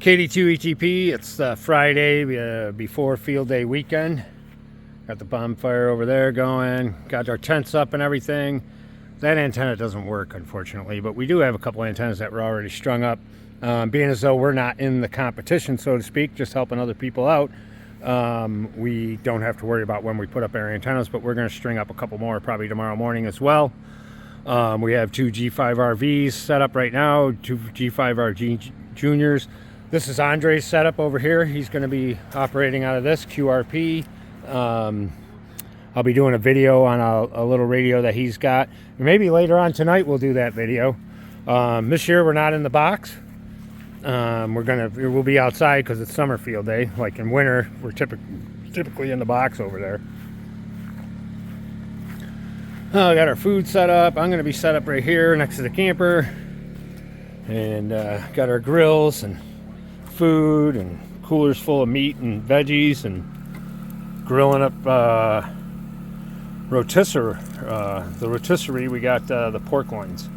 KD2 ETP, it's Friday before field day weekend. Got the bonfire over there going, got our tents up and everything. That antenna doesn't work, unfortunately, but we do have a couple antennas that were already strung up. Being as though we're not in the competition, so to speak, just helping other people out, we don't have to worry about when we put up our antennas, but we're going to string up a couple more probably tomorrow morning as well. We have two G5RVs set up right now, two G5RG Juniors. This is Andre's setup over here. He's going to be operating out of this QRP. I'll be doing a video on a little radio that he's got. Maybe later on tonight we'll do that video. This year we're not in the box. We'll be outside because it's summer field day. Like in winter, we're typically in the box over there. I got our food set up. I'm going to be set up right here next to the camper, and got our grills and food and coolers full of meat and veggies, and grilling up rotisserie. The rotisserie, we got the pork loins.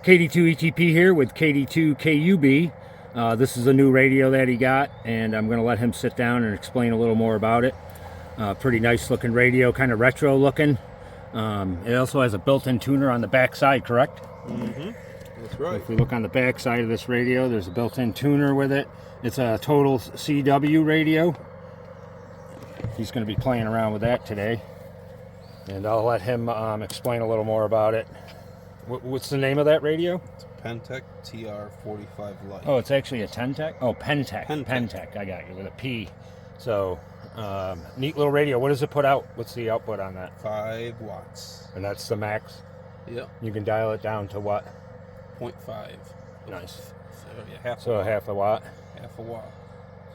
KD2 ETP here with KD2 KUB. This is a new radio that he got, and I'm going to let him sit down and explain a little more about it. Pretty nice looking radio, kind of retro looking. It also has a built-in tuner on the back side, correct? Mm-hmm. That's right. If we look on the back side of this radio, there's a built-in tuner with it. It's a total CW radio. He's going to be playing around with that today, and I'll let him explain a little more about it. What's the name of that radio? It's a Pentec TR45 Lite. Oh, it's actually a Pentec? Oh, Pentec. Pentec. Pentec. I got you with a P. So, neat little radio. What does it put out? What's the output on that? 5 watts. And that's the max? Yep. You can dial it down to what? 0.5. Nice. So, yeah, half a watt. Half a watt.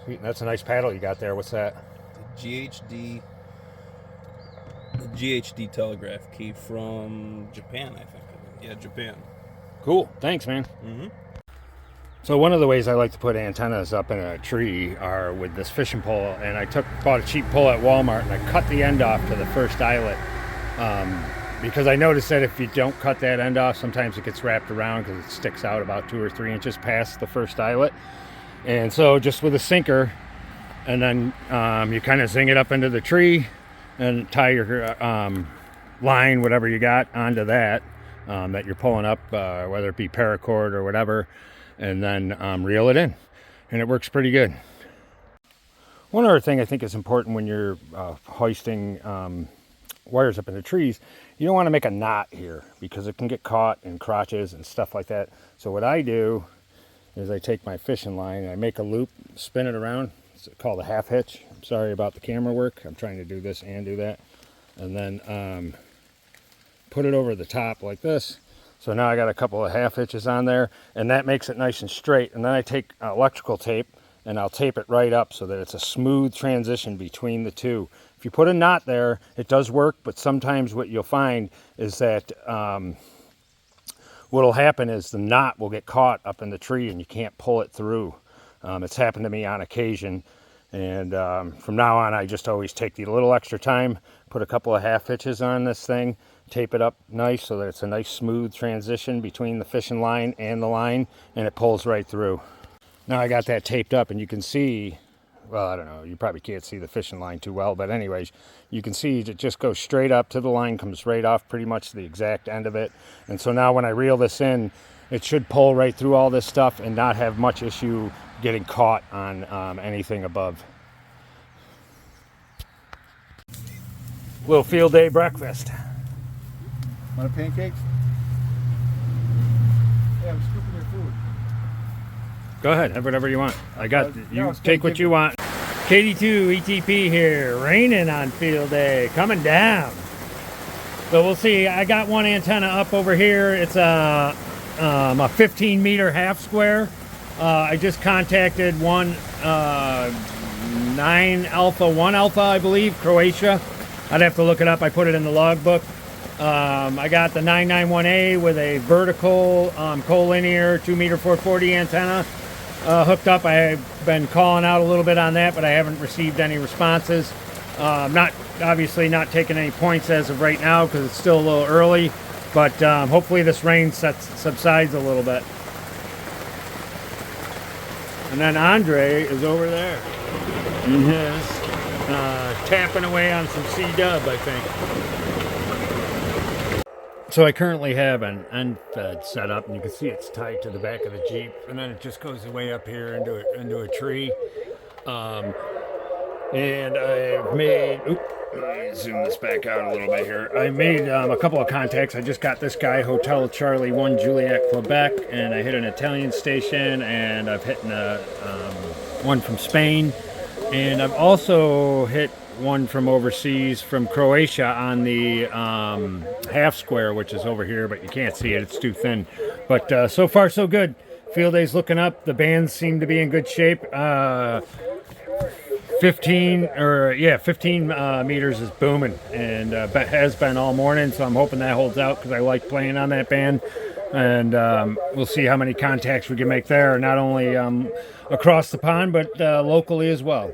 Sweet. And that's a nice paddle you got there. What's that? The GHD telegraph key from Japan, I think. Yeah, Japan. Cool. Thanks, man. Mm-hmm. So one of the ways I like to put antennas up in a tree are with this fishing pole, and I bought a cheap pole at Walmart, and I cut the end off to the first eyelet, because I noticed that if you don't cut that end off, sometimes it gets wrapped around because it sticks out about 2 or 3 inches past the first eyelet. And so just with a sinker, and then you kind of zing it up into the tree and tie your line, whatever you got, onto that that you're pulling up, whether it be paracord or whatever, and then reel it in, and it works pretty good. One other thing I think is important when you're hoisting wires up in the trees, you don't want to make a knot here because it can get caught in crotches and stuff like that. So what I do is I take my fishing line and I make a loop, spin it around. It's called a half hitch. I'm sorry about the camera work. I'm trying to do this and do that. And then put it over the top like this. So now I got a couple of half hitches on there, and that makes it nice and straight. And then I take electrical tape and I'll tape it right up so that it's a smooth transition between the two. If you put a knot there, it does work, but sometimes what you'll find is that what'll happen is the knot will get caught up in the tree and you can't pull it through. It's happened to me on occasion, and from now on I just always take the little extra time, put a couple of half hitches on this thing, tape it up nice so that it's a nice smooth transition between the fishing line and the line, and it pulls right through. Now I got that taped up, and you can see, well, I don't know, you probably can't see the fishing line too well, but anyways, you can see it just goes straight up to the line, comes right off pretty much the exact end of it. And so now when I reel this in, it should pull right through all this stuff and not have much issue getting caught on anything above. Little field day breakfast. Want pancakes? Yeah, I'm scooping your food. Go ahead, have whatever you want. I got you. Take what you want. KD2 ETP here, raining on field day, coming down. So we'll see. I got one antenna up over here. It's a 15-meter half square. I just contacted one 9 Alpha, 1 Alpha, I believe, Croatia. I'd have to look it up. I put it in the logbook. I got the 991A with a vertical collinear 2-meter 440 antenna hooked up. I've been calling out a little bit on that, but I haven't received any responses. Not obviously not taking any points as of right now because it's still a little early, but hopefully this rain subsides a little bit. And then Andre is over there. He is tapping away on some C-dub, I think. So I currently have an end fed set up, and you can see it's tied to the back of the Jeep, and then it just goes way up here into a tree. And I've made, let me zoom this back out a little bit here. I made a couple of contacts. I just got this guy, Hotel Charlie 1 Juliet, Quebec, and I hit an Italian station, and I've hit one from Spain, and I've also hit one from overseas, from Croatia, on the half square, which is over here, but you can't see it, it's too thin. But so far so good. Field day's looking up. The bands seem to be in good shape. 15 meters is booming, and has been all morning, so I'm hoping that holds out because I like playing on that band. And we'll see how many contacts we can make there, not only across the pond, but locally as well.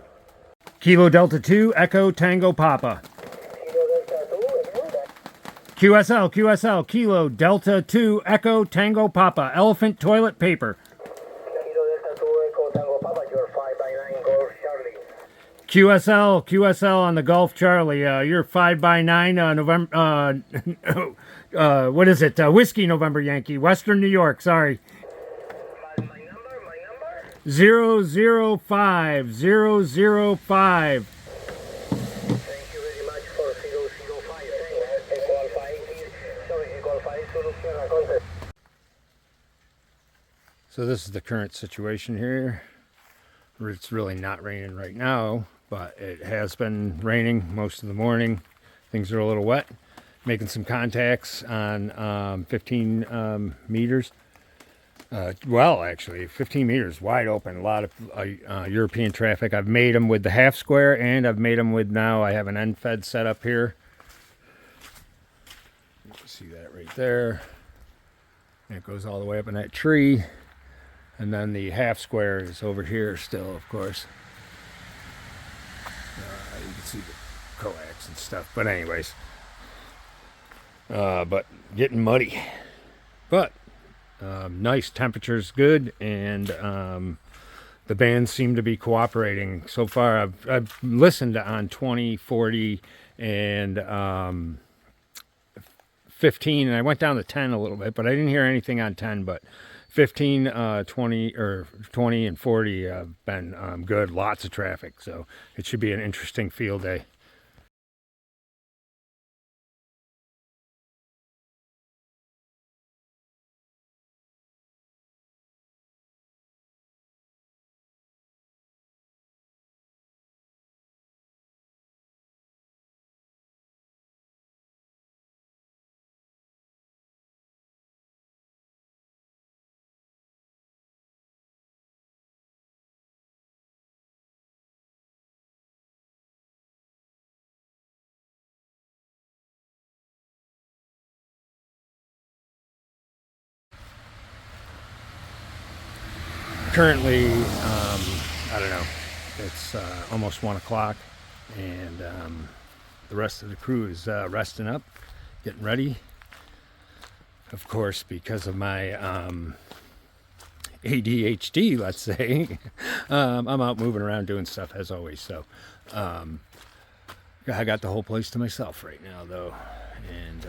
Kilo Delta 2, Echo Tango Papa. QSL, Kilo Delta 2, Echo Tango Papa. Elephant toilet paper. QSL on the Gulf Charlie. You're 5x9 November. What is it? Whiskey November Yankee. Western New York. Sorry. My number. 005. Thank you very much for 005. So this is the current situation here. It's really not raining right now, but it has been raining most of the morning. Things are a little wet. Making some contacts on 15 meters. Well, actually, 15 meters wide open. A lot of European traffic. I've made them with the half square, and I've made them with, now I have an end fed set up here. You can see that right there. And it goes all the way up in that tree. And then the half square is over here still, of course. You can see the coax and stuff. But anyways. But getting muddy. But nice, temperature's good, and the bands seem to be cooperating. So far, I've listened on 20, 40, and 15, and I went down to 10 a little bit, but I didn't hear anything on 10, but 15, 20, or 20 and 40 have been good. Lots of traffic, so it should be an interesting field day. Currently, I don't know, it's almost 1 o'clock, and the rest of the crew is resting up, getting ready. Of course, because of my ADHD, let's say, I'm out moving around doing stuff as always. So I got the whole place to myself right now, though, and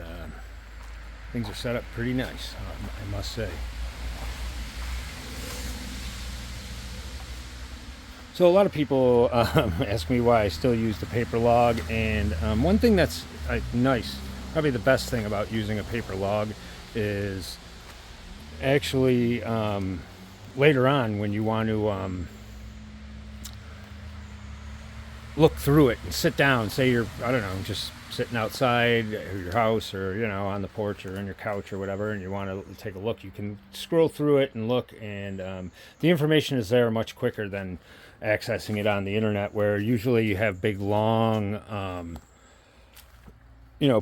things are set up pretty nice, I must say. So a lot of people ask me why I still use the paper log, and one thing that's nice, probably the best thing about using a paper log, is actually later on when you want to look through it and sit down, say you're, I don't know, just sitting outside your house, or on the porch or on your couch or whatever, and you want to take a look, you can scroll through it and look, and the information is there much quicker than accessing it on the internet, where usually you have big long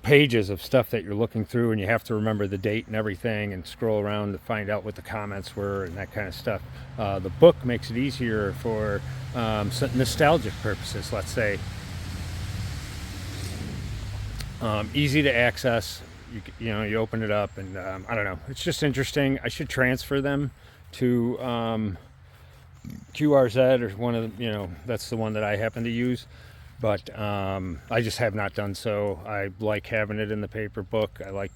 pages of stuff that you're looking through, and you have to remember the date and everything and scroll around to find out what the comments were and that kind of stuff. The book makes it easier for nostalgic purposes, let's say. easy to access. You open it up, and I don't know. It's just interesting. I should transfer them to QRZ or one of the, that's the one that I happen to use. But I just have not done so. I like having it in the paper book. I like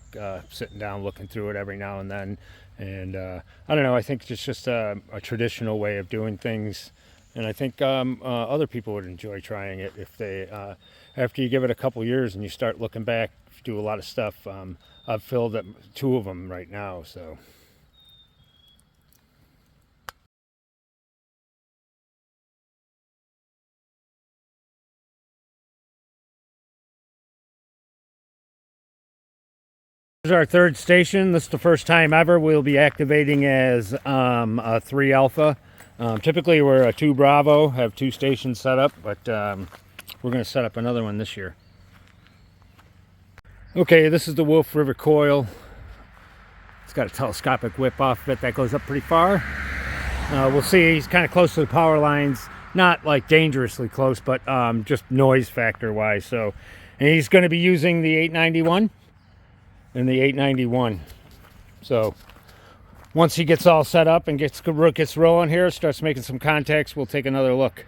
sitting down, looking through it every now and then. And I don't know. I think it's just a traditional way of doing things. And I think other people would enjoy trying it if they, after you give it a couple years and you start looking back, do a lot of stuff. I've filled up 2 of them right now, so. This is our 3rd station. This is the first time ever we'll be activating as a 3 Alpha. Typically we're a 2 Bravo, have 2 stations set up, but we're going to set up another one this year. Okay, this is the Wolf River coil. It's got a telescopic whip off of it that goes up pretty far. We'll see, he's kind of close to the power lines. Not like dangerously close, but just noise factor wise. So, and he's going to be using the 891 and the 891. So once he gets all set up and gets rolling here, starts making some contacts, we'll take another look.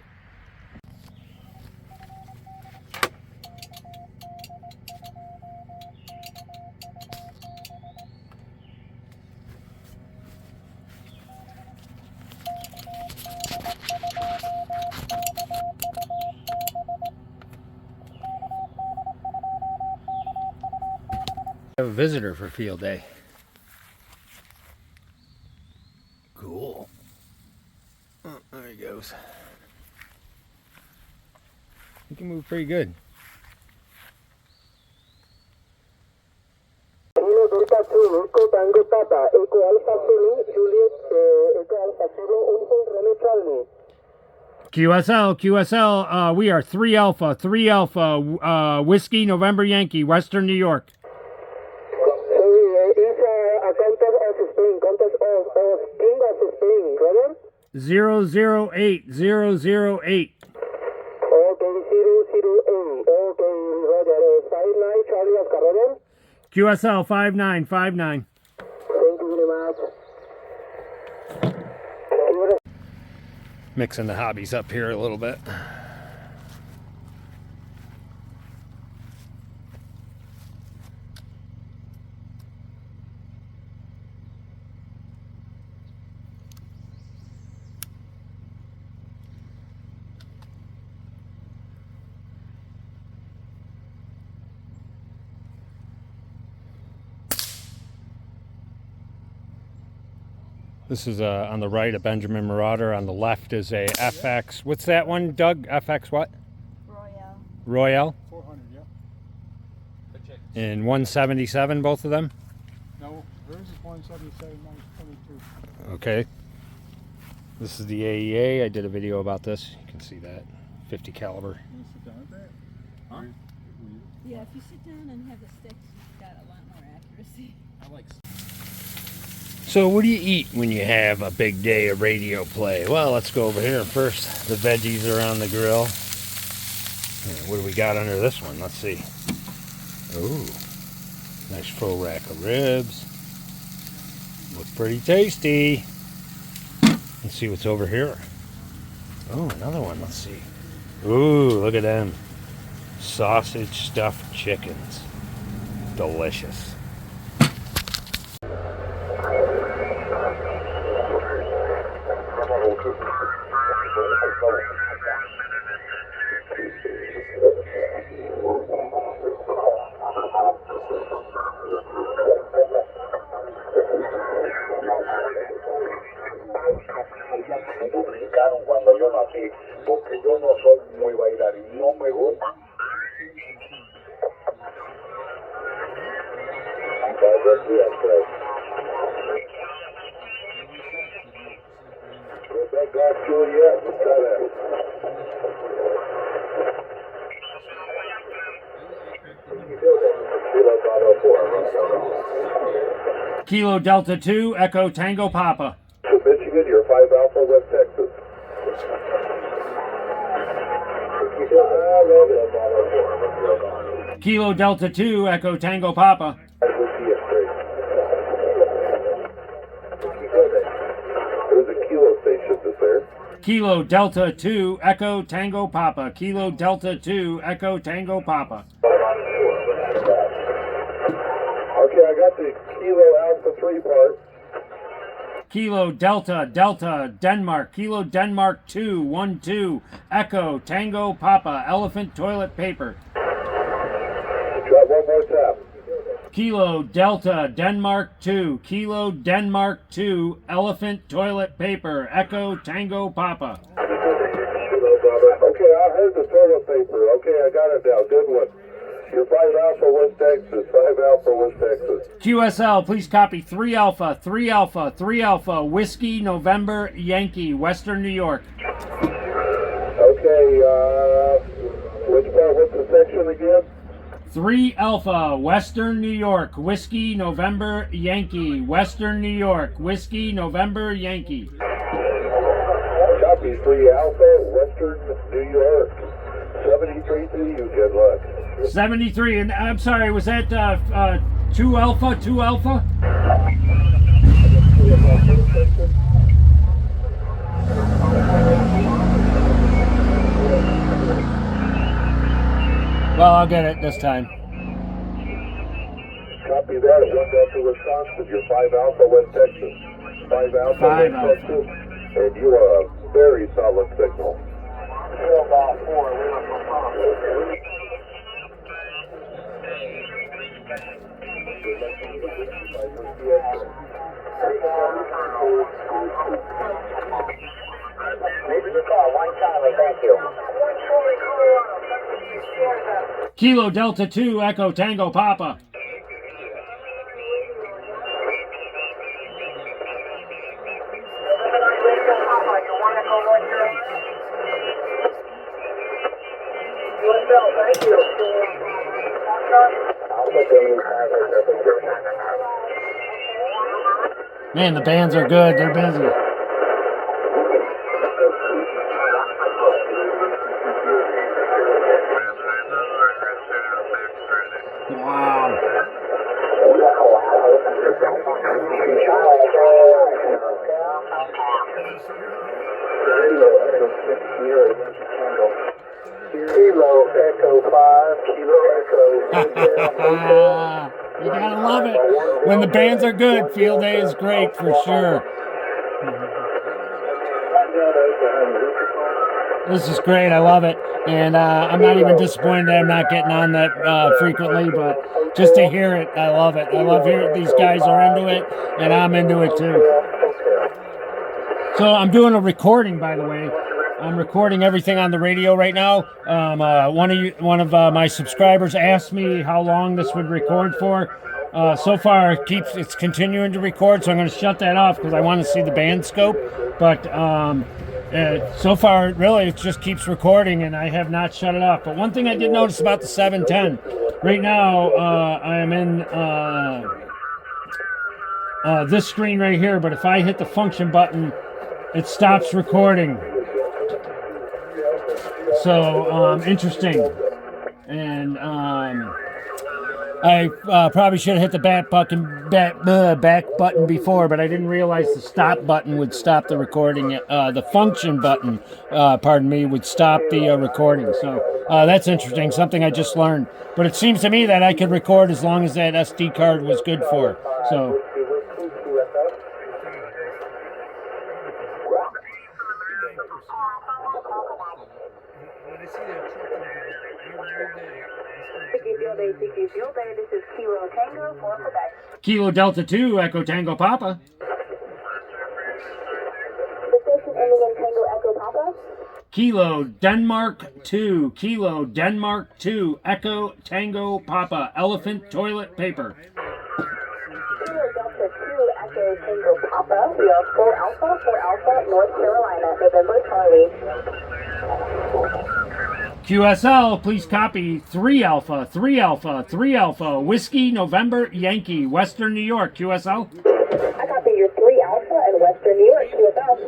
Have a visitor for field day. Cool. Oh, there he goes. He can move pretty good. Kilo Delta 2, Echo Tango Papa, Echo Alpha Zulu, Juliet, Echo Alpha Zulu, Uniform Romeo Charlie. QSL, we are 3 Alpha, Whiskey, November Yankee, Western New York. King of Spain, brother? 008. Okay, 008. Okay, Roger. 59, Charlie Oscar, Roger? QSL 5959. Thank you very much. Mixing the hobbies up here a little bit. This is on the right a Benjamin Marauder. On the left is a FX. What's that one, Doug? FX what? Royale. Royale? 400, yeah. And 177, both of them? No, hers is 177, mine's 22. Okay. This is the AEA. I did a video about this. You can see that. 50 caliber. Can you sit down with that? Huh? Yeah, if you sit down and have the sticks, you've got a lot more accuracy. I like. So what do you eat when you have a big day of radio play? Well, let's go over here first. The veggies are on the grill. What do we got under this one? Let's see. Ooh, nice full rack of ribs. Look pretty tasty. Let's see what's over here. Oh, another one. Let's see. Ooh, look at them. Sausage stuffed chickens. Delicious. Cuando yo nací, porque yo no soy muy bailarín, no me gusta. Kilo Delta 2, Echo Tango Papa. Michigan, you're 5 Alpha, West Texas. Kilo Delta 2, Echo Tango Papa. There's a kilo station that's there. Kilo Delta 2, Echo Tango Papa. Kilo Delta 2, Echo Tango Papa. Okay, I got the Kilo Alpha 3 part. Kilo Delta Delta Denmark. Kilo Denmark 2, 1 2, Echo Tango Papa. Elephant toilet paper. Try one more time. Kilo Delta Denmark 2, Kilo Denmark 2, Elephant toilet paper. Echo Tango Papa. Okay, I heard the toilet paper. Okay, I got it now. Good one. You're 5 Alpha, West Texas. 5 Alpha, West Texas. QSL, please copy 3 Alpha, 3 Alpha, 3 Alpha, Whiskey November Yankee, Western New York. Okay, which part? What's the section again? 3 Alpha, Western New York, Whiskey November Yankee, Western New York, Whiskey November Yankee. Copy 3 Alpha, Western New York. 73 to you, good luck. 73, and I'm sorry, was that 2 Alpha, 2 Alpha? Well, I'll get it this time. Copy that, 1 Delta, Wisconsin. You're 5 Alpha, West Texas. 5 Alpha, 5 West Alpha. Texas. And you are a very solid signal. Kilo Delta 2, Echo Tango Papa. Man, the bands are good. They're busy. Wow. Kilo Echo 5, Kilo Echo. You gotta love it. When the bands are good, field day is great for sure. This is great. I love it. And I'm not even disappointed that I'm not getting on that frequently, but just to hear it, I love it. I love hearing these guys are into it, and I'm into it too. So I'm doing a recording, by the way. I'm recording everything on the radio right now. One of my subscribers asked me how long this would record for. So far, it's continuing to record, so I'm going to shut that off because I want to see the band scope. But so far, really, it just keeps recording, and I have not shut it off. But one thing I did notice about the 710, right now, I am in this screen right here, but if I hit the function button, it stops recording. So, interesting. And I probably should have hit the back button before, but I didn't realize the stop button would stop the recording. The function button, would stop the recording. So that's interesting, something I just learned. But it seems to me that I could record as long as that SD card was good for. So. This is Kilo Tango for Quebec. Kilo Delta 2, Echo Tango Papa. The station ending in Tango Echo Papa. Kilo Denmark 2, Kilo Denmark 2, Echo Tango Papa. Elephant toilet paper. Kilo Delta 2, Echo Tango Papa. We are 4 Alpha, North Carolina, November Charlie. QSL, please copy 3 Alpha, 3 Alpha, 3 Alpha, Whiskey November Yankee, Western New York. QSL. I copy your 3 Alpha in Western New York, QSL.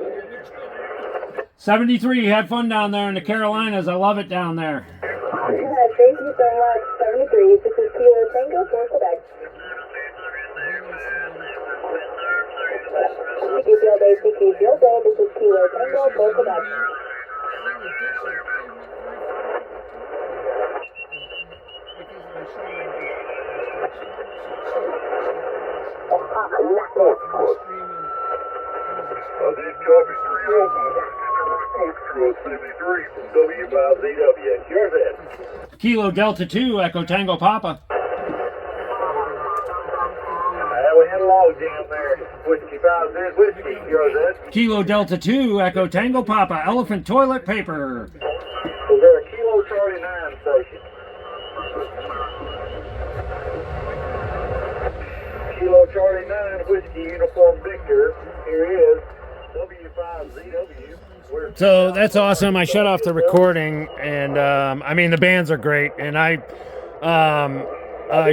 73, had fun down there in the Carolinas. I love it down there. Thank you so much. 73. This is Kilo Tango for Quebec. CQ Field Day, CQ Field Day. This is Kilo Tango for Quebec. These copies 3 from W5ZW. Yours in. Kilo Delta 2, Echo Tango Papa. We had a log jam there. Whiskey 5, there's whiskey. Yours in. Kilo Delta 2, Echo Tango Papa. Elephant toilet paper. Was there a Kilo Charlie 9 station? Kilo Charlie 9, Whiskey Uniform Victor. Here is W5ZW. So that's awesome. I shut off the recording, and I mean the bands are great, and I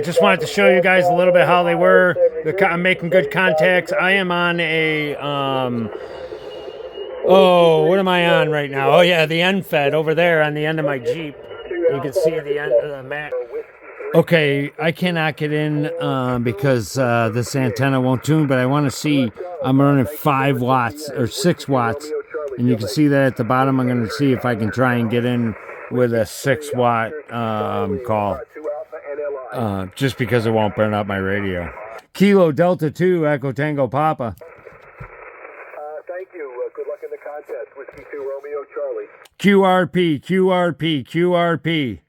just wanted to show you guys a little bit how they were. I'm making good contacts. I am on a what am I on right now? Oh yeah, the end fed over there on the end of my Jeep. You can see the end of the mat. Okay, I cannot get in because this antenna won't tune, but I want to see. I'm running 5 watts or 6 watts, and you can see that at the bottom. I'm going to see if I can try and get in with a 6 watt call, just because it won't burn up my radio. Kilo Delta 2, Echo Tango Papa. Thank you. Good luck in the contest. Whiskey 2, Romeo Charlie. QRP, QRP, QRP.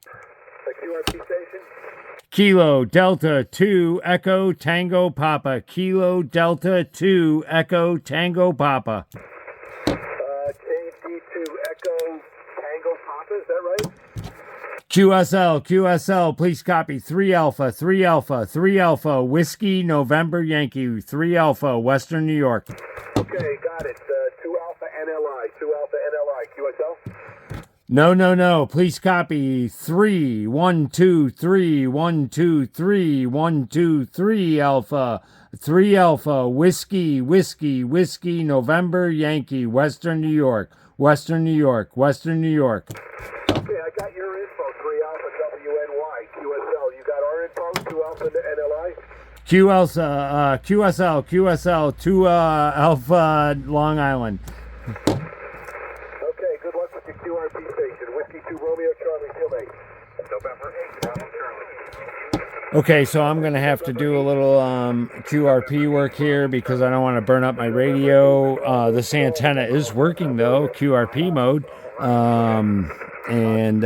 The QRP station? Kilo Delta 2 Echo Tango Papa. Kilo Delta 2 Echo Tango Papa. KD2 Echo Tango Papa, is that right? QSL, QSL, please copy 3 Alpha, 3 Alpha, 3 Alpha, Whiskey November Yankee, 3 Alpha, Western New York. Okay, got it. 2 Alpha NLI, 2 Alpha NLI, QSL? No. Please copy 3, 1, 2, 3, 1, 2, 3, 1, 2, 3 Alpha, 3 Alpha, Whiskey, Whiskey, Whiskey, November, Yankee, Western New York, Western New York, Western New York. Okay, I got your info, 3 Alpha WNY, QSL. You got our info, 2 Alpha NLI? QSL, 2 Alpha, Long Island. Okay, good luck with your QRP station. Whiskey 2 Romeo Charlie Field 8. November 8, Bravo Charlie. Okay, so I'm going to have to do a little QRP work here because I don't want to burn up my radio. This antenna is working, though, QRP mode. And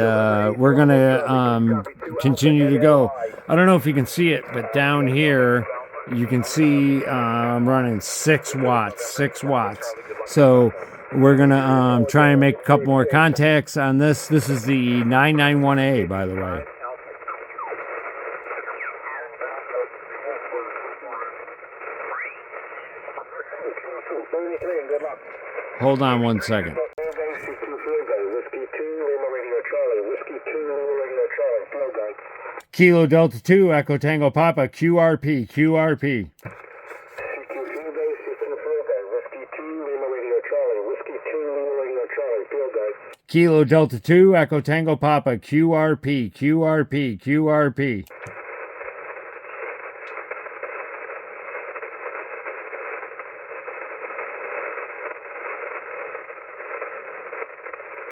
we're going to continue to go. I don't know if you can see it, but down here, you can see I'm running 6 watts, 6 watts. So we're going to try and make a couple more contacts on this. This is the 991A, by the way. Hold on one second. Kilo Delta 2, Echo Tango Papa, QRP, QRP. Kilo Delta 2, Echo Tango Papa, QRP, QRP, QRP.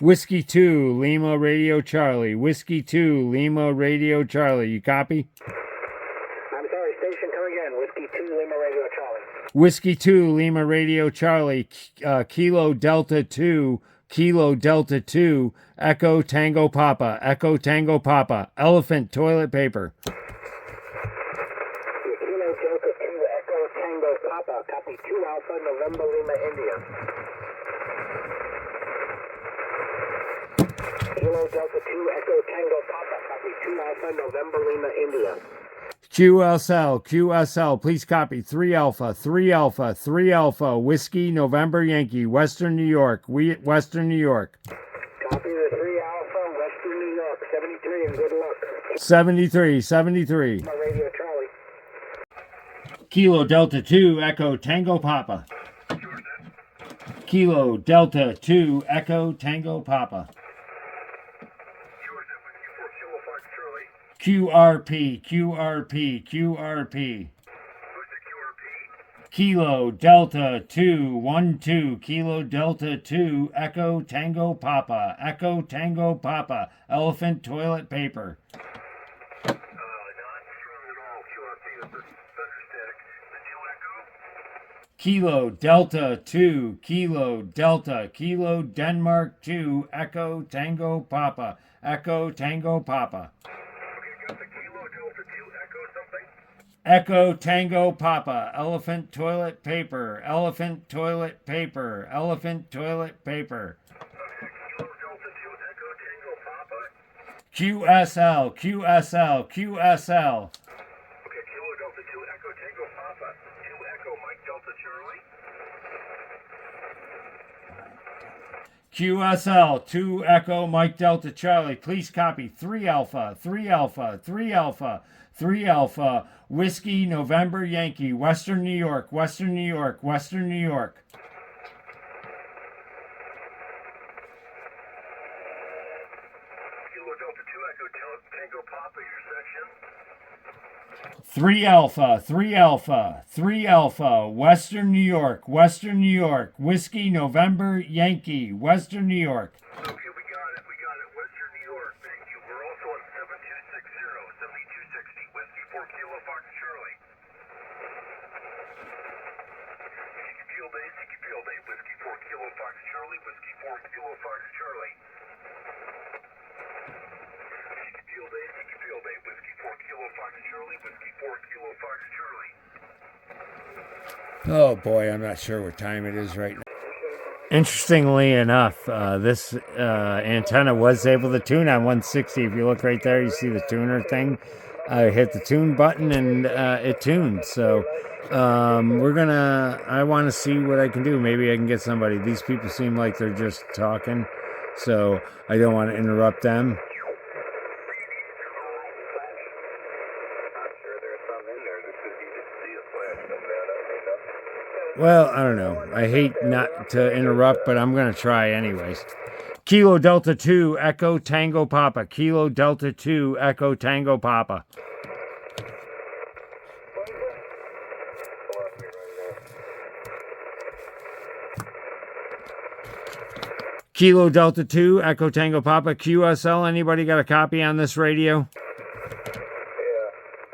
Whiskey 2, Lima Radio Charlie. Whiskey 2, Lima Radio Charlie. You copy? I'm sorry, station, come again. Whiskey 2, Lima Radio Charlie. Whiskey 2, Lima Radio Charlie. Kilo Delta 2, Kilo Delta 2, Echo Tango Papa. Echo Tango Papa. Elephant toilet paper. Kilo Delta 2, Echo Tango Papa. Copy 2 Alpha, November Lima, India. Kilo Delta 2, Echo Tango Papa, copy 2 Alpha, November Lima, India. QSL, QSL, please copy 3 Alpha, 3 Alpha, 3 Alpha, Whiskey, November Yankee, Western New York, Western New York. Copy the 3 Alpha, Western New York, 73, and good luck. 73, 73. Radio Charlie. Kilo Delta 2, Echo Tango Papa. Kilo Delta 2, Echo Tango Papa. QRP, QRP, QRP. Kilo Delta 212, Kilo Delta 2, Echo Tango Papa, Echo Tango Papa, elephant toilet paper. Not strong at all. QRP is better static. The 2 Echo? Kilo Delta 2, Kilo Delta, Kilo Denmark 2, Echo Tango Papa, Echo Tango Papa. Okay, got the Kilo Delta 2 Echo something? Echo Tango Papa, elephant toilet paper, elephant toilet paper, elephant toilet paper. Okay, Kilo Delta 2 Echo Tango Papa? QSL, QSL, QSL. Okay, Kilo Delta 2 Echo Tango Papa. 2 Echo Mike Delta Charlie? QSL, 2 Echo Mike Delta Charlie. Please copy 3 Alpha, 3 Alpha, 3 Alpha, 3 Alpha, Whiskey November Yankee, Western New York, Western New York, Western New York. Kilo Delta 2 Echo Tango Papa, your section? 3 Alpha, 3 Alpha, 3 Alpha, Western New York, Western New York, Whiskey November Yankee, Western New York. Okay, we got it. Western New York, thank you. We're also on 7260, 7260, Whiskey 4 Kilo Fox Charlie. Seeky Field Day, Whiskey 4 Kilo Fox Charlie, Whiskey 4 Kilo Fox Charlie. Seeky Field Day, Whiskey 4 Kilo Fox Charlie, Whiskey 4 Kilo Fox Charlie. Oh boy, I'm not sure what time it is right now. Interestingly enough, this antenna was able to tune on 160. If you look right there, you see the tuner thing. I hit the tune button and it tuned. So I want to see what I can do. Maybe I can get somebody. These people seem like they're just talking, so I don't want to interrupt them. Well, I don't know. I hate not to interrupt, but I'm going to try anyways. Kilo Delta 2, Echo Tango Papa. Kilo Delta 2, Echo Tango Papa. Kilo Delta 2, Echo Tango Papa. QSL, anybody got a copy on this radio?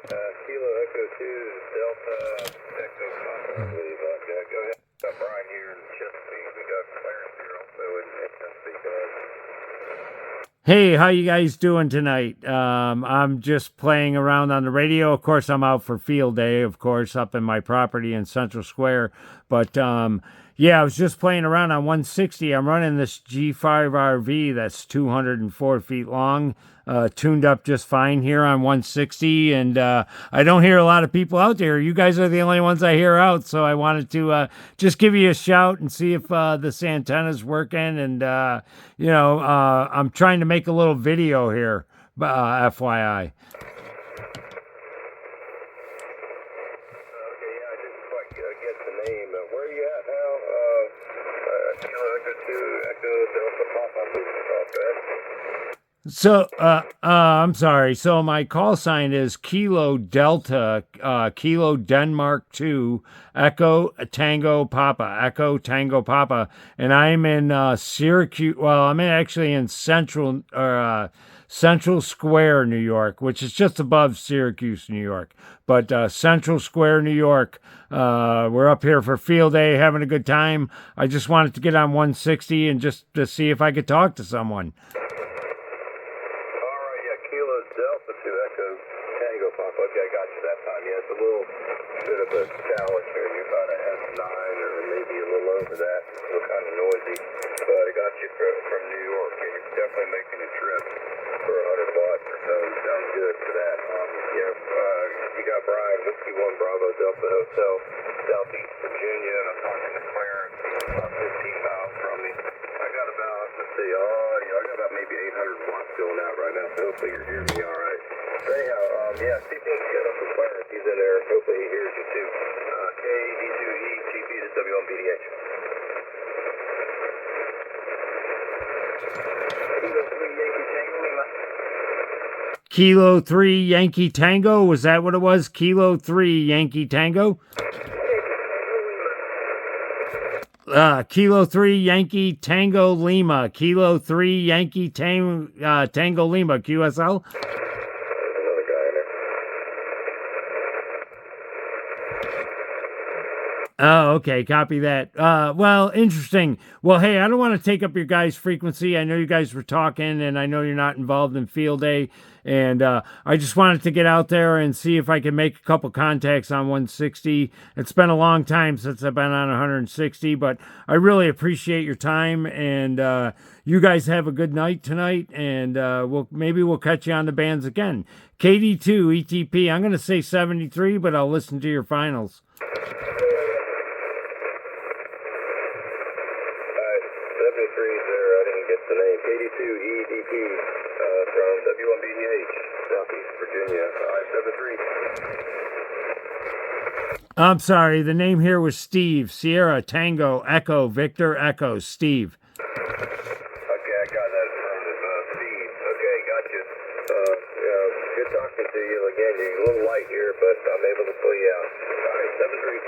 Kilo Echo 2 Delta Echo Papa, I believe. Go ahead. Got Brian here in Chesapeake. We got Clarence here also in Chesapeake. Hey, how you guys doing tonight? I'm just playing around on the radio. Of course, I'm out for field day, of course, up in my property in Central Square. But yeah, I was just playing around on 160. I'm running this G5RV that's 204 feet long, tuned up just fine here on 160. And I don't hear a lot of people out there. You guys are the only ones I hear out. So I wanted to just give you a shout and see if this antenna's working. And, I'm trying to make a little video here, FYI. So, I'm sorry. So my call sign is Kilo Delta, Kilo Denmark 2, Echo Tango Papa, Echo Tango Papa. And I'm in Syracuse. Well, I'm actually in Central Square, New York, which is just above Syracuse, New York. But Central Square, New York, we're up here for field day, having a good time. I just wanted to get on 160 and just to see if I could talk to someone. Okay, I got you that time. Yeah, it's a little bit of a challenge here. You're about a S9 or maybe a little over that. It's still kind of noisy. But I got you from New York, and you're definitely making a trip for 100 watts or so. You sound good for that. You got Brian, Whiskey 1 Bravo Delta Hotel, Southeast Virginia, and I'm talking to Clarence. He's about 15 miles from me. I got about, let's see, I got about maybe 800 watts going out right now, so hopefully you're hearing me all right. Anyhow, yeah, CP set up for Clarence. He's in there. Hopefully he hears you too. KD2E, TP to W1BDH. Kilo 3 Yankee Tango. Was that what it was? Kilo 3 Yankee Tango? Kilo 3 Yankee Tango Lima. Kilo 3 Yankee Tango Lima. QSL? Another guy in there. Oh, okay. Copy that. Well, interesting. Well, hey, I don't want to take up your guys' frequency. I know you guys were talking, and I know you're not involved in field day. And I just wanted to get out there and see if I can make a couple contacts on 160. It's been a long time since I've been on 160, but I really appreciate your time. And you guys have a good night tonight. And maybe we'll catch you on the bands again. KD2 ETP. I'm going to say 73, but I'll listen to your finals. 73 there, I didn't get the name. KD2 EDP from W1BDH, Southeast Virginia, 573. I'm sorry, the name here was Steve. Sierra, Tango, Echo, Victor, Echo, Steve. Okay, I got that affirmative. Steve, okay, gotcha. Good talking to you again. You're a little light here, but I'm able to pull you out. All right, 73.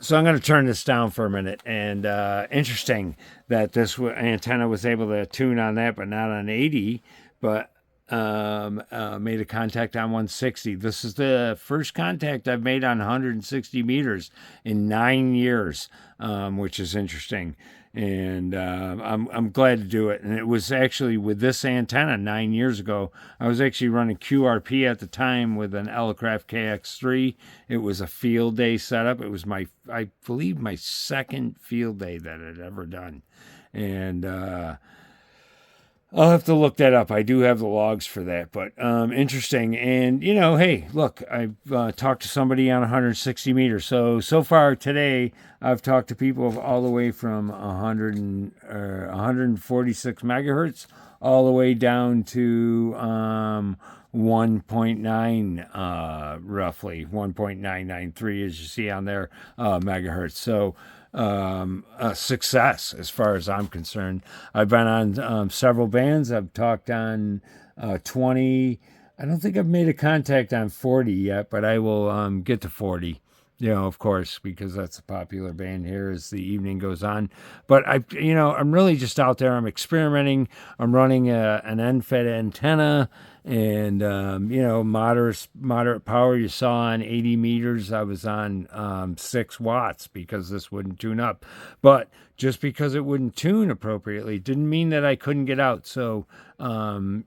So I'm going to turn this down for a minute. And interesting that this antenna was able to tune on that, but not on 80. But made a contact on 160. This is the first contact I've made on 160 meters in 9 years, which is interesting. And I'm glad to do it. And it was actually with this antenna 9 years ago. I was actually running QRP at the time with an Elecraft KX3. It was a field day setup. It was I believe my second field day that I'd ever done. And I'll have to look that up. I do have the logs for that, but interesting. And, hey, look, I've talked to somebody on 160 meters. So far today, I've talked to people all the way from 146 megahertz all the way down to 1.9, roughly 1.993, as you see on there, megahertz. So, a success as far as I'm concerned. I've been on several bands. I've talked on 20. I don't think I've made a contact on 40 yet, but I will get to 40. Of course, because that's a popular band here as the evening goes on. But I'm really just out there. I'm experimenting. I'm running an end-fed antenna, and moderate power. You saw on 80 meters, I was on 6 watts because this wouldn't tune up. But just because it wouldn't tune appropriately didn't mean that I couldn't get out. So, I don't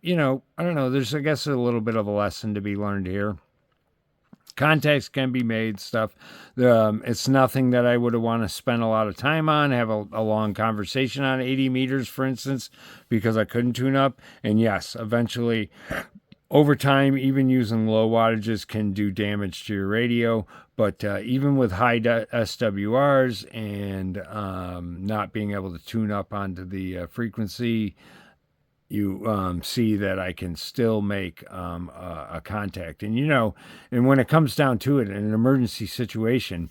know. There's, I guess, a little bit of a lesson to be learned here. Contacts can be made, stuff. It's nothing that I would want to spend a lot of time on, have a long conversation on 80 meters, for instance, because I couldn't tune up. And yes, eventually, over time, even using low wattages can do damage to your radio. But even with high SWRs and not being able to tune up onto the frequency, you see that I can still make a contact. And, and when it comes down to it, in an emergency situation,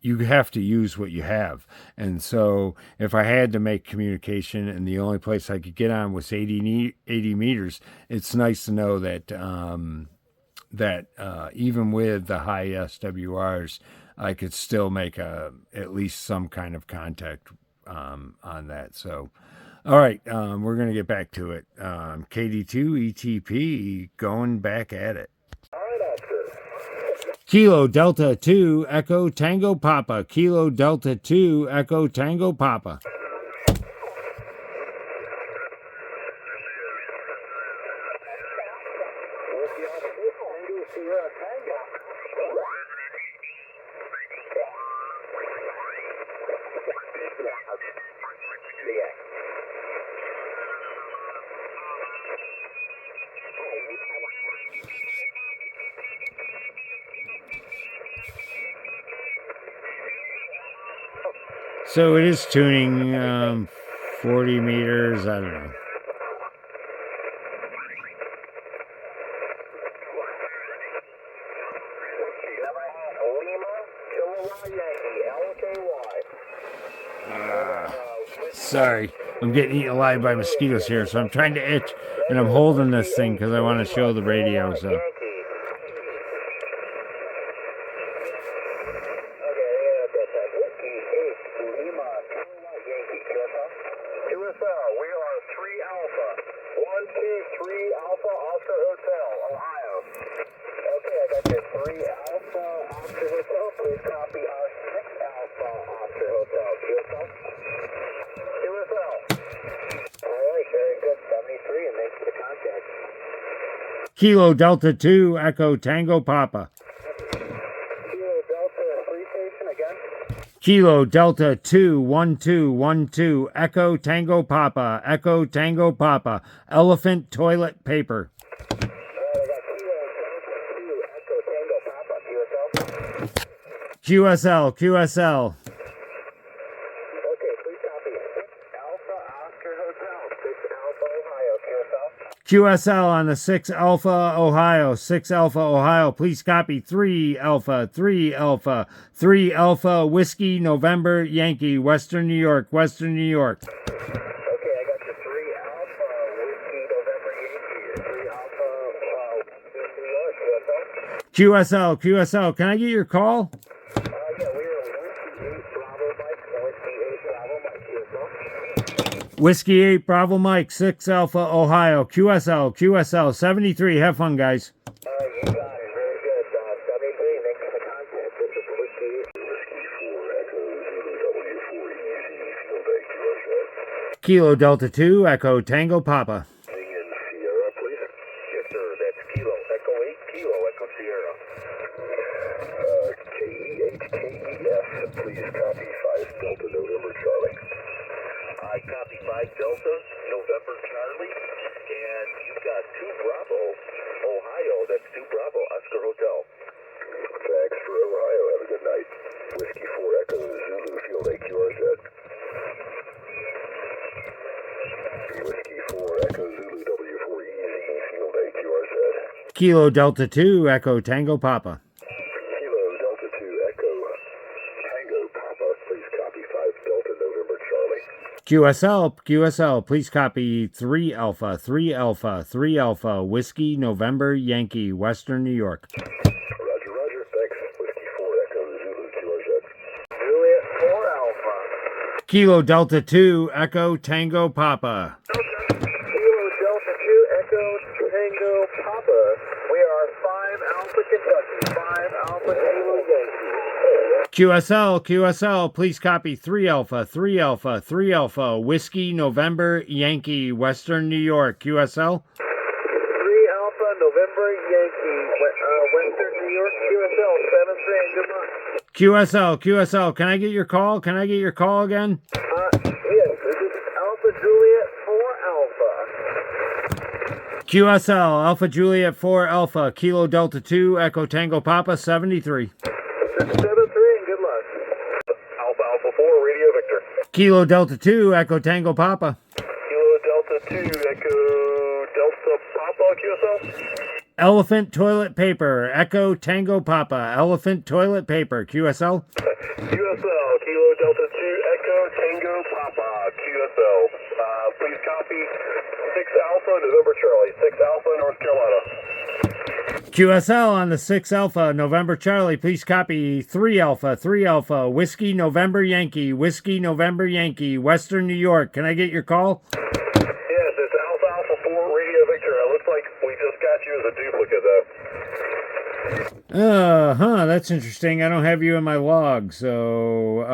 you have to use what you have. And so if I had to make communication and the only place I could get on was 80 meters, it's nice to know that even with the high SWRs, I could still make at least some kind of contact on that. So, all right, we're going to get back to it. KD2 ETP going back at it. Kilo Delta 2 Echo Tango Papa. Kilo Delta 2 Echo Tango Papa. So it is tuning 40 meters, I don't know. Sorry, I'm getting eaten alive by mosquitoes here, so I'm trying to itch, and I'm holding this thing because I want to show the radio. So. Kilo Delta 2 Echo Tango Papa. Kilo Delta 3 station again. Kilo Delta 21212 Echo Tango Papa. Echo Tango Papa. Elephant toilet paper. I got Kilo Delta 2 Echo Tango Papa. QSL, QSL. Okay, please copy. 6 Alpha Oscar Hotel. 6 Alpha Ohio. QSL on the 6 Alpha Ohio. 6 Alpha Ohio. Please copy 3 Alpha, 3 Alpha, 3 Alpha Whiskey November Yankee, Western New York, Western New York. Okay, I got you 3 Alpha Whiskey November Yankee. 3 Alpha Western New York. QSL, QSL. Can I get your call? Yeah, we are Whiskey 8 Bravo Mike. Whiskey 8 Bravo Mike. QSL. Whiskey 8 Bravo Mike, 6 Alpha Ohio. QSL, QSL 73. Have fun, guys. You got it. Very good. 73. Thanks for the contact. This is Whiskey 4 Echo Zulu W4 EZ Field A QRZ. Kilo Delta 2 Echo Tango Papa. In Sierra, please. Yes, sir. That's Kilo Echo 8 Kilo Echo Sierra. KEHKEF. Please copy 5 Delta November Charlie. I copy 5 Delta November Charlie. And you've got 2 Bravo Ohio. That's 2 Bravo Oscar Hotel. Thanks for Ohio. Have a good night. Whiskey 4 Echo Zulu Field A QRZ. Whiskey 4 Echo Zulu W4 EZ Field A QRZ. Kilo Delta 2 Echo Tango Papa. Kilo Delta 2 Echo Tango Papa. Please copy 5 Delta November Charlie. QSL, QSL. Please copy 3 Alpha, 3 Alpha, 3 Alpha Whiskey November Yankee, Western New York. Roger, roger. Thanks. Whiskey 4 Echo Zulu QRZ. Juliet 4 Alpha. Kilo Delta 2 Echo Tango Papa. Kilo Delta 2 Echo Tango Papa. We are 5 Alpha Kentucky. 5 Alpha Kilo Yankee. QSL, QSL. Please copy 3 Alpha, 3 Alpha, 3 Alpha Whiskey November Yankee, Western New York. QSL. 3 Alpha November Yankee, Western New York, QSL 73, and good luck. QSL, QSL. Can I get your call? Can I get your call again? Yes, this is Alpha Juliet 4 Alpha. QSL, Alpha Juliet 4 Alpha, Kilo Delta 2 Echo Tango Papa 73. 73, and good luck. Alpha Alpha 4, Radio Victor. Kilo Delta 2 Echo Tango Papa. Kilo Delta 2, Echo Delta Papa, QSL. Elephant toilet paper, Echo Tango Papa. Elephant toilet paper, QSL. QSL, Kilo Delta 2, Echo Tango Papa, QSL. Please copy 6 Alpha, November Charlie, 6 Alpha, North Carolina. QSL on the 6 Alpha, November Charlie. Please copy 3 Alpha, 3 Alpha, Whiskey November Yankee, Whiskey November Yankee, Western New York. Can I get your call? Yes, it's Alpha Alpha 4, Radio Victor. It looks like we just got you as a duplicate, though. That's interesting. I don't have you in my log. So,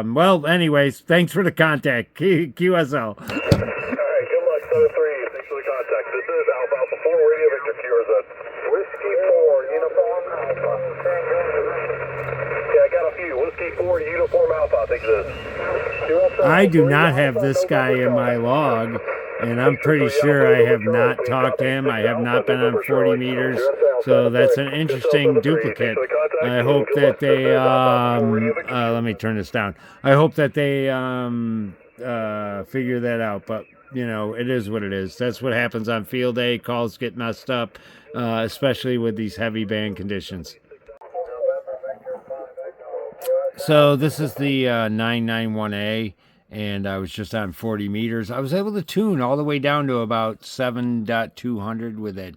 well, anyways, thanks for the contact. QSL. All right, good luck, 7-3. Thanks for the contact. This is Alpha Alpha 4, Radio Victor, QRZ. Whiskey 4, Uniform Alpha. Yeah, I got a few. Whiskey 4, Uniform Alpha, I think it is. I do not have this guy in my log, and I'm pretty sure I have not talked to him. I have not been on 40 meters, so that's an interesting duplicate. I hope that they, let me turn this down. I hope that they figure that out, but you know, it is what it is. That's what happens on field day. Calls get messed up, especially with these heavy band conditions. So this is the 991A, and I was just on 40 meters. I was able to tune all the way down to about 7.200 with that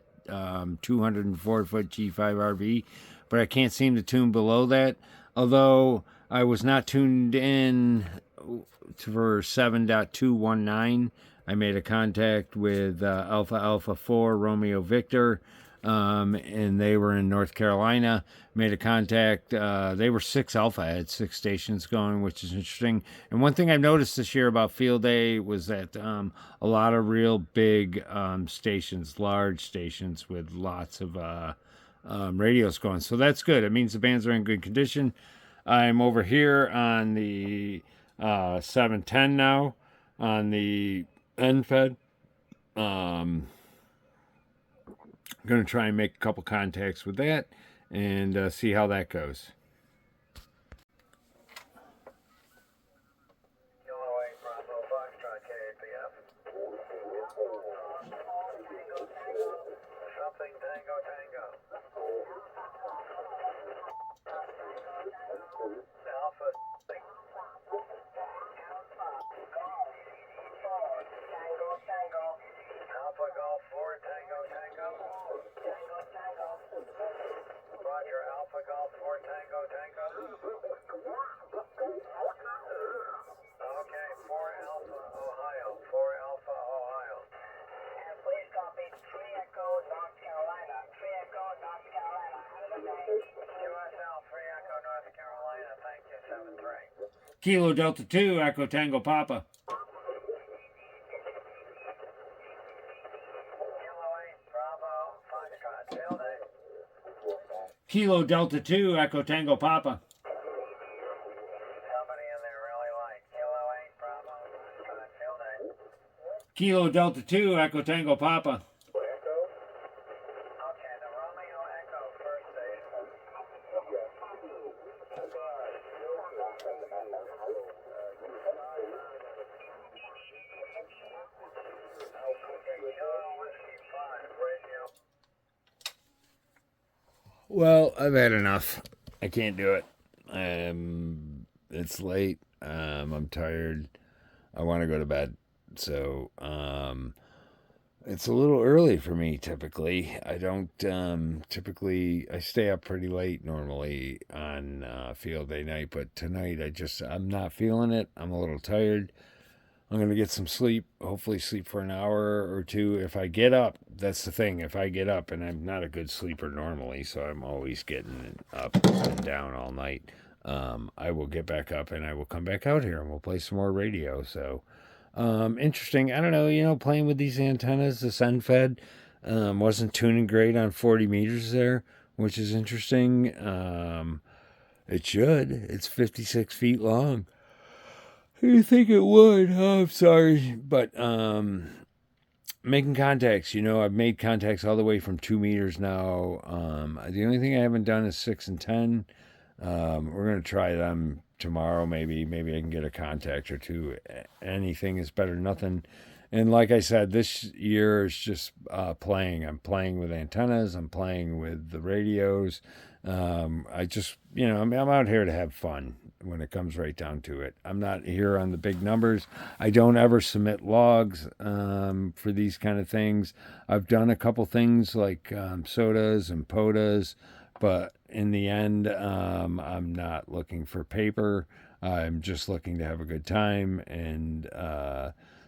204 foot G5 RV, but I can't seem to tune below that. Although I was not tuned in for 7.219. I made a contact with Alpha Alpha 4 Romeo Victor, and they were in North Carolina. Made a contact. They were 6 Alpha. I had 6 stations going, which is interesting. And one thing I've noticed this year about Field Day was that a lot of real big stations, large stations with lots of radios going. So that's good. It means the bands are in good condition. I'm over here on the 710 now on the NFED. I'm going to try and make a couple contacts with that and see how that goes. Something Tango Tango. Alpha. Alpha Golf 4 Tango Tango. Roger, Alpha Golf 4 Tango Tango. Okay, 4 Alpha Ohio. 4 Alpha Ohio. And please copy 3 Echo North Carolina. 3 Echo North Carolina. QSL 3 Echo North Carolina. Thank you, 7-3. Kilo Delta 2 Echo Tango Papa. Kilo Delta 2 Echo Tango Papa. Somebody in there really light. Kilo 8 Bravo. Field 8. Kilo Delta 2 Echo Tango Papa. Echo. Okay, the Romeo Echo first station. Kilo Whiskey 5 radio. Well, I've had enough. I can't do it. It's late. I'm tired. I want to go to bed. So, it's a little early for me typically. I don't typically I stay up pretty late normally on field day night, but tonight I'm not feeling it. I'm a little tired. I'm going to get some sleep, hopefully sleep for an hour or two. If I get up, that's the thing. If I get up, and I'm not a good sleeper normally, so I'm always getting up and down all night, I will get back up and I will come back out here and we'll play some more radio. So, interesting. I don't know, playing with these antennas, this NFED, wasn't tuning great on 40 meters there, which is interesting. It should. It's 56 feet long. You think it would? Oh, I'm sorry, but making contacts. I've made contacts all the way from 2 meters now. The only thing I haven't done is 6 and 10. We're gonna try them tomorrow. Maybe I can get a contact or two. Anything is better than nothing. And like I said, this year is just playing. I'm playing with antennas. I'm playing with the radios. I just, I'm out here to have fun when it comes right down to it. I'm not here on the big numbers. I don't ever submit logs for these kind of things. I've done a couple things like sodas and POTAs, but in the end, I'm not looking for paper. I'm just looking to have a good time, and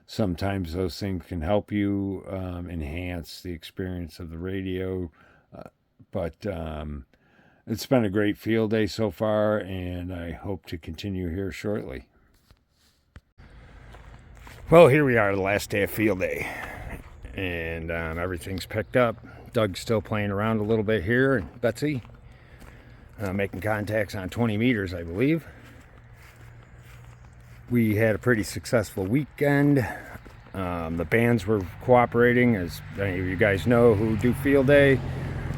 sometimes those things can help you enhance the experience of the radio. But it's been a great field day so far, and I hope to continue here shortly. Well, here we are, the last day of field day, and everything's picked up. Doug's still playing around a little bit here, and Betsy making contacts on 20 meters, I believe. We had a pretty successful weekend. The bands were cooperating, as many of you guys know who do field day,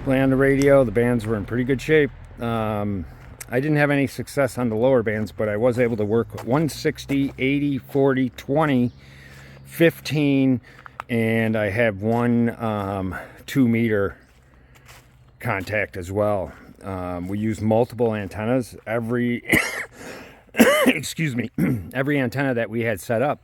play on the radio. The bands were in pretty good shape. I didn't have any success on the lower bands, but I was able to work 160, 80, 40, 20, 15, and I have one 2 meter contact as well. We use multiple antennas. Every excuse me, every antenna that we had set up,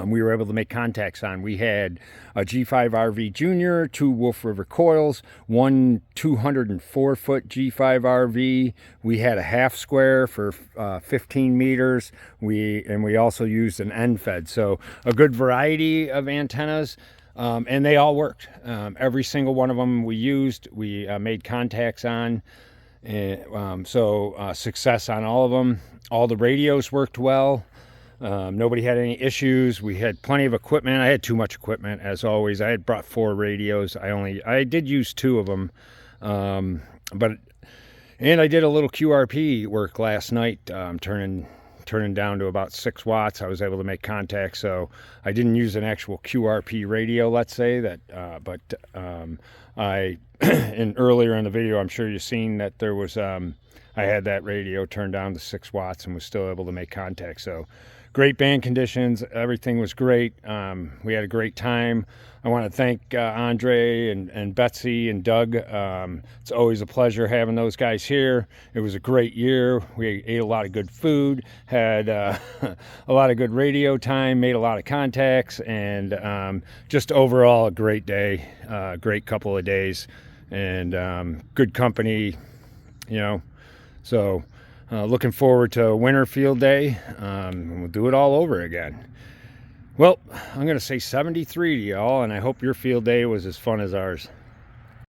we were able to make contacts on. We had a G5RV Junior, 2 Wolf River coils, one 204-foot G5RV. We had a half square for 15 meters. We also used an end fed. So a good variety of antennas, and they all worked. Every single one of them we used, we made contacts on. And success on all of them. All the radios worked well. Nobody had any issues. We had plenty of equipment. I had too much equipment, as always. I had brought 4 radios. I did use 2 of them, and I did a little QRP work last night, turning down to about 6 watts. I was able to make contact, so I didn't use an actual QRP radio, let's say that, and earlier in the video, I'm sure you've seen that there was, I had that radio turned down to 6 watts and was still able to make contact. So great band conditions. Everything was great. We had a great time. I want to thank Andre and Betsy and Doug. It's always a pleasure having those guys here. It was a great year. We ate a lot of good food, had a lot of good radio time, made a lot of contacts, and just overall a great day, great couple of days, and good company, you know. So looking forward to winter field day, and we'll do it all over again. Well, I'm going to say 73 to y'all, and I hope your field day was as fun as ours.